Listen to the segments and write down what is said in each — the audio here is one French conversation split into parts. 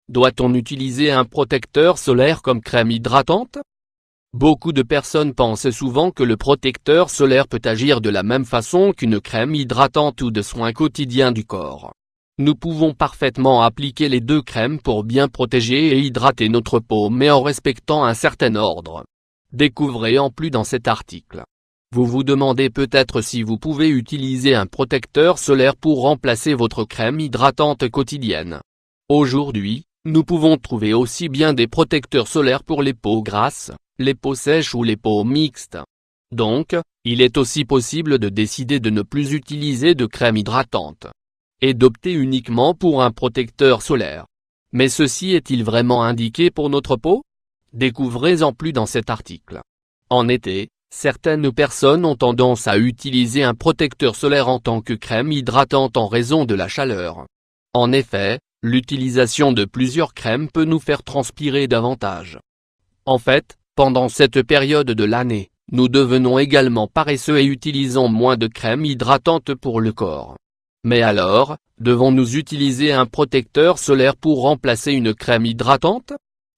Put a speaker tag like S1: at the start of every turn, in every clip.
S1: Doit-on utiliser un protecteur solaire comme crème hydratante? Beaucoup de personnes pensent souvent que le protecteur solaire peut agir de la même façon qu'une crème hydratante ou de soins quotidiens du corps. Nous pouvons parfaitement appliquer les deux crèmes pour bien protéger et hydrater notre peau mais en respectant un certain ordre. Découvrez en plus dans cet article. Vous vous demandez peut-être si vous pouvez utiliser un protecteur solaire pour remplacer votre crème hydratante quotidienne. Aujourd'hui, nous pouvons trouver aussi bien des protecteurs solaires pour les peaux grasses, les peaux sèches ou les peaux mixtes. Donc, il est aussi possible de décider de ne plus utiliser de crème hydratante et d'opter uniquement pour un protecteur solaire. Mais ceci est-il vraiment indiqué pour notre peau? Découvrez en plus dans cet article. En été, certaines personnes ont tendance à utiliser un protecteur solaire en tant que crème hydratante en raison de la chaleur. En effet, l'utilisation de plusieurs crèmes peut nous faire transpirer davantage. En fait, pendant cette période de l'année, nous devenons également paresseux et utilisons moins de crème hydratante pour le corps. Mais alors, devons-nous utiliser un protecteur solaire pour remplacer une crème hydratante?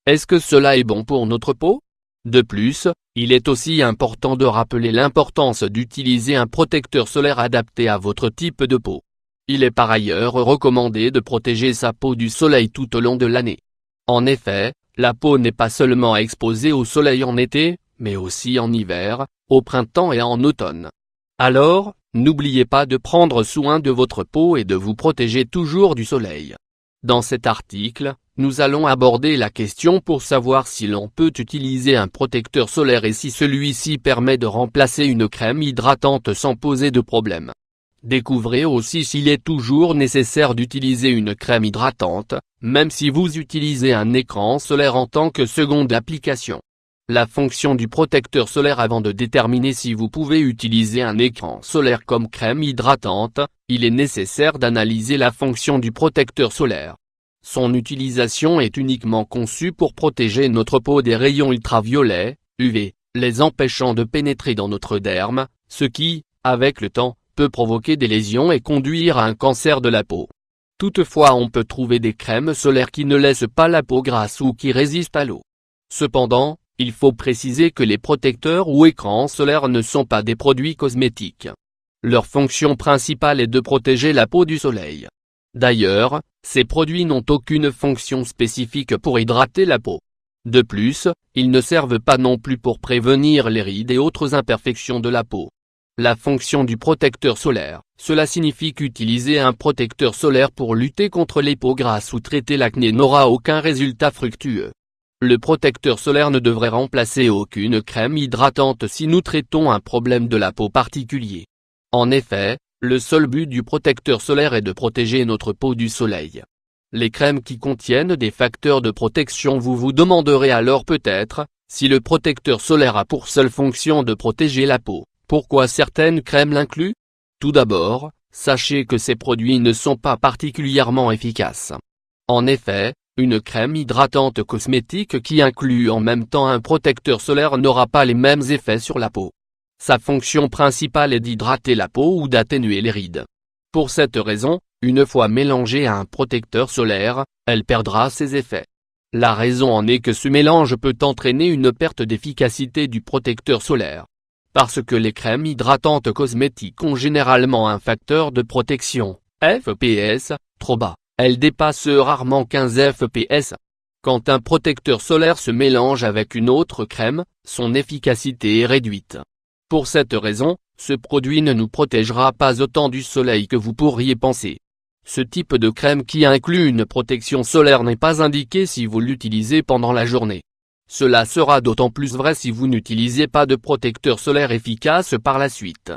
S1: Est-ce que cela est bon pour notre peau? De plus, il est aussi important de rappeler l'importance d'utiliser un protecteur solaire adapté à votre type de peau. Il est par ailleurs recommandé de protéger sa peau du soleil tout au long de l'année. En effet, la peau n'est pas seulement exposée au soleil en été, mais aussi en hiver, au printemps et en automne. Alors, n'oubliez pas de prendre soin de votre peau et de vous protéger toujours du soleil. Dans cet article, nous allons aborder la question pour savoir si l'on peut utiliser un protecteur solaire et si celui-ci permet de remplacer une crème hydratante sans poser de problème. Découvrez aussi s'il est toujours nécessaire d'utiliser une crème hydratante, même si vous utilisez un écran solaire en tant que seconde application. La fonction du protecteur solaire. Avant de déterminer si vous pouvez utiliser un écran solaire comme crème hydratante, il est nécessaire d'analyser la fonction du protecteur solaire. Son utilisation est uniquement conçue pour protéger notre peau des rayons ultraviolets, UV, les empêchant de pénétrer dans notre derme, ce qui, avec le temps, peut provoquer des lésions et conduire à un cancer de la peau. Toutefois, on peut trouver des crèmes solaires qui ne laissent pas la peau grasse ou qui résistent à l'eau. Cependant, il faut préciser que les protecteurs ou écrans solaires ne sont pas des produits cosmétiques. Leur fonction principale est de protéger la peau du soleil. D'ailleurs, ces produits n'ont aucune fonction spécifique pour hydrater la peau. De plus, ils ne servent pas non plus pour prévenir les rides et autres imperfections de la peau. La fonction du protecteur solaire, cela signifie qu'utiliser un protecteur solaire pour lutter contre les peaux grasses ou traiter l'acné n'aura aucun résultat fructueux. Le protecteur solaire ne devrait remplacer aucune crème hydratante si nous traitons un problème de la peau particulier. En effet, le seul but du protecteur solaire est de protéger notre peau du soleil. Les crèmes qui contiennent des facteurs de protection. Vous vous demanderez alors peut-être, si le protecteur solaire a pour seule fonction de protéger la peau, pourquoi certaines crèmes l'incluent? Tout d'abord, sachez que ces produits ne sont pas particulièrement efficaces. En effet, une crème hydratante cosmétique qui inclut en même temps un protecteur solaire n'aura pas les mêmes effets sur la peau. Sa fonction principale est d'hydrater la peau ou d'atténuer les rides. Pour cette raison, une fois mélangée à un protecteur solaire, elle perdra ses effets. La raison en est que ce mélange peut entraîner une perte d'efficacité du protecteur solaire. Parce que les crèmes hydratantes cosmétiques ont généralement un facteur de protection, FPS, trop bas. Elle dépasse rarement 15 fps. Quand un protecteur solaire se mélange avec une autre crème, son efficacité est réduite. Pour cette raison, ce produit ne nous protégera pas autant du soleil que vous pourriez penser. Ce type de crème qui inclut une protection solaire n'est pas indiqué si vous l'utilisez pendant la journée. Cela sera d'autant plus vrai si vous n'utilisez pas de protecteur solaire efficace par la suite.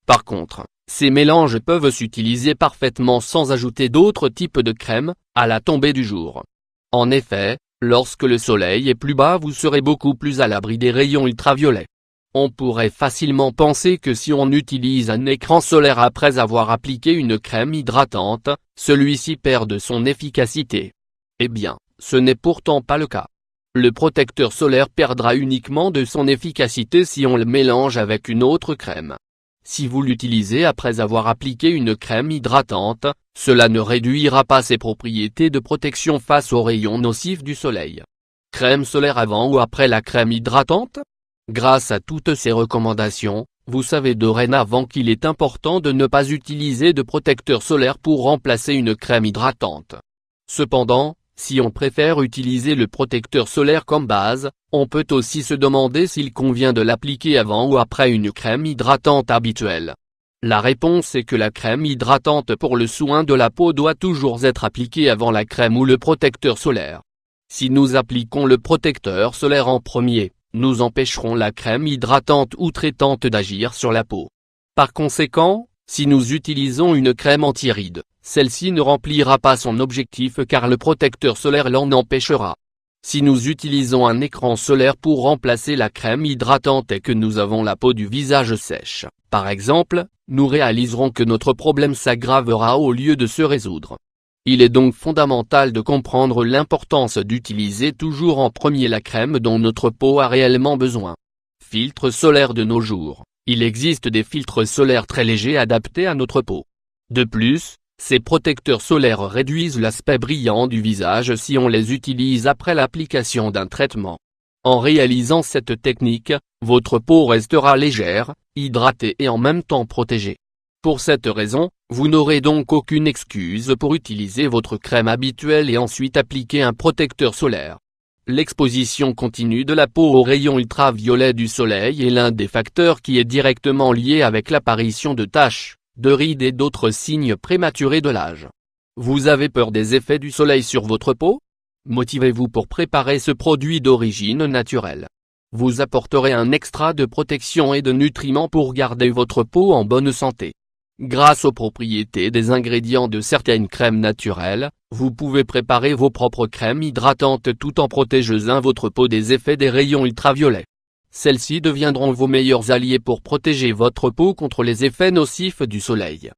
S1: Par contre, ces mélanges peuvent s'utiliser parfaitement sans ajouter d'autres types de crèmes, à la tombée du jour. En effet, lorsque le soleil est plus bas, vous serez beaucoup plus à l'abri des rayons ultraviolets. On pourrait facilement penser que si on utilise un écran solaire après avoir appliqué une crème hydratante, celui-ci perd de son efficacité. Eh bien, ce n'est pourtant pas le cas. Le protecteur solaire perdra uniquement de son efficacité si on le mélange avec une autre crème. Si vous l'utilisez après avoir appliqué une crème hydratante, cela ne réduira pas ses propriétés de protection face aux rayons nocifs du soleil. Crème solaire avant ou après la crème hydratante? Grâce à toutes ces recommandations, vous savez dorénavant qu'il est important de ne pas utiliser de protecteur solaire pour remplacer une crème hydratante. Cependant, si on préfère utiliser le protecteur solaire comme base, on peut aussi se demander s'il convient de l'appliquer avant ou après une crème hydratante habituelle. La réponse est que la crème hydratante pour le soin de la peau doit toujours être appliquée avant la crème ou le protecteur solaire. Si nous appliquons le protecteur solaire en premier, nous empêcherons la crème hydratante ou traitante d'agir sur la peau. Par conséquent, si nous utilisons une crème anti-rides, celle-ci ne remplira pas son objectif car le protecteur solaire l'en empêchera. Si nous utilisons un écran solaire pour remplacer la crème hydratante et que nous avons la peau du visage sèche, par exemple, nous réaliserons que notre problème s'aggravera au lieu de se résoudre. Il est donc fondamental de comprendre l'importance d'utiliser toujours en premier la crème dont notre peau a réellement besoin. Filtre solaire de nos jours. Il existe des filtres solaires très légers adaptés à notre peau. De plus, ces protecteurs solaires réduisent l'aspect brillant du visage si on les utilise après l'application d'un traitement. En réalisant cette technique, votre peau restera légère, hydratée et en même temps protégée. Pour cette raison, vous n'aurez donc aucune excuse pour utiliser votre crème habituelle et ensuite appliquer un protecteur solaire. L'exposition continue de la peau aux rayons ultraviolets du soleil est l'un des facteurs qui est directement lié avec l'apparition de taches, de rides et d'autres signes prématurés de l'âge. Vous avez peur des effets du soleil sur votre peau? Motivez-vous pour préparer ce produit d'origine naturelle. Vous apporterez un extra de protection et de nutriments pour garder votre peau en bonne santé. Grâce aux propriétés des ingrédients de certaines crèmes naturelles, vous pouvez préparer vos propres crèmes hydratantes tout en protégeant votre peau des effets des rayons ultraviolets. Celles-ci deviendront vos meilleurs alliés pour protéger votre peau contre les effets nocifs du soleil.